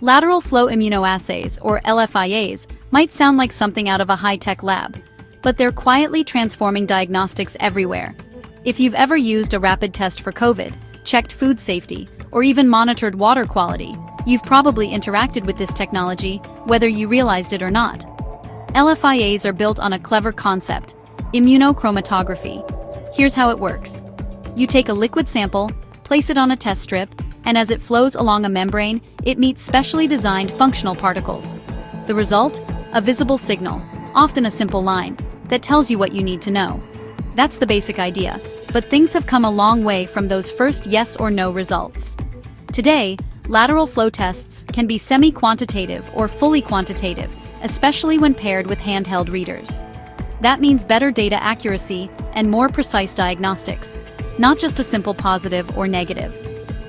Lateral flow immunoassays, or LFIAs, might sound like something out of a high-tech lab, but they're quietly transforming diagnostics everywhere. If you've ever used a rapid test for COVID, checked food safety, or even monitored water quality, you've probably interacted with this technology, whether you realized it or not. LFIAs are built on a clever concept: immunochromatography. Here's how it works. You take a liquid sample, place it on a test strip, and as it flows along a membrane, it meets specially designed functional particles. The result? A visible signal, often a simple line, that tells you what you need to know. That's the basic idea, but things have come a long way from those first yes or no results. Today, lateral flow tests can be semi-quantitative or fully quantitative, especially when paired with handheld readers. That means better data accuracy and more precise diagnostics, not just a simple positive or negative.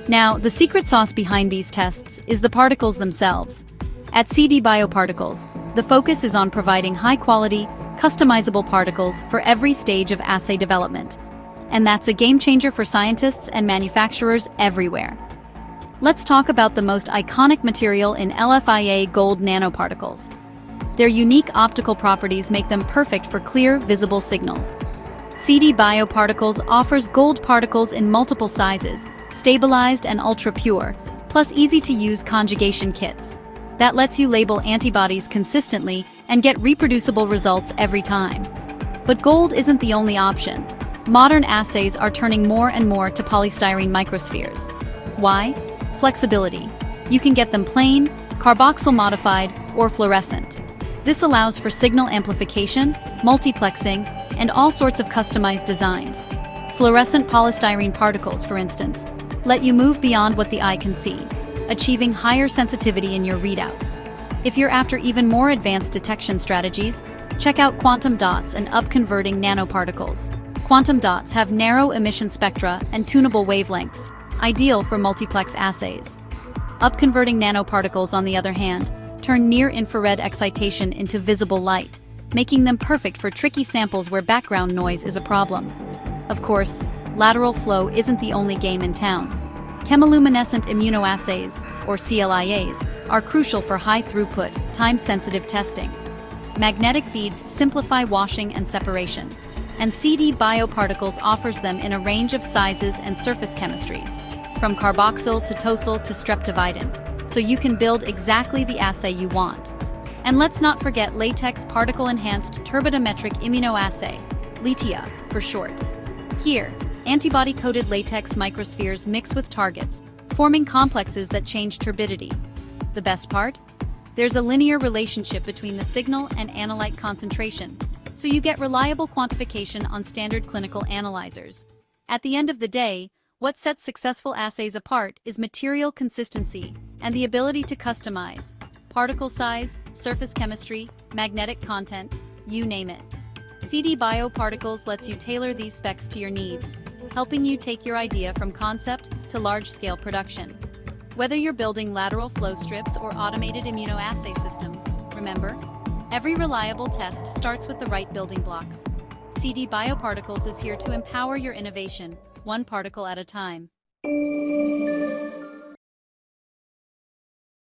Now, the secret sauce behind these tests is the particles themselves. At Bioparticles, the focus is on providing high-quality, customizable particles for every stage of assay development. And that's a game-changer for scientists and manufacturers everywhere. Let's talk about the most iconic material in LFIA: gold nanoparticles. Their unique optical properties make them perfect for clear, visible signals. Bioparticles offers gold particles in multiple sizes, stabilized and ultra-pure, plus easy-to-use conjugation kits. That lets you label antibodies consistently and get reproducible results every time. But gold isn't the only option. Modern assays are turning more and more to polystyrene microspheres. Why? Flexibility. You can get them plain, carboxyl modified, or fluorescent. This allows for signal amplification, multiplexing, and all sorts of customized designs. Fluorescent polystyrene particles, for instance, let you move beyond what the eye can see, achieving higher sensitivity in your readouts. If you're after even more advanced detection strategies, check out quantum dots and upconverting nanoparticles. Quantum dots have narrow emission spectra and tunable wavelengths, ideal for multiplex assays. Upconverting nanoparticles, on the other hand, turn near-infrared excitation into visible light, making them perfect for tricky samples where background noise is a problem. Of course, lateral flow isn't the only game in town. Chemiluminescent immunoassays, or CLIAs, are crucial for high-throughput, time-sensitive testing. Magnetic beads simplify washing and separation, and Bioparticles offers them in a range of sizes and surface chemistries, from carboxyl to tosyl to streptavidin, so you can build exactly the assay you want. And let's not forget latex particle-enhanced turbidimetric immunoassay, LFIA for short. Here, antibody-coated latex microspheres mix with targets, forming complexes that change turbidity. The best part? There's a linear relationship between the signal and analyte concentration, so you get reliable quantification on standard clinical analyzers. At the end of the day, what sets successful assays apart is material consistency and the ability to customize. Particle size, surface chemistry, magnetic content, you name it. Bioparticles lets you tailor these specs to your needs, helping you take your idea from concept to large-scale production. Whether you're building lateral flow strips or automated immunoassay systems, remember, every reliable test starts with the right building blocks. Bioparticles is here to empower your innovation, one particle at a time.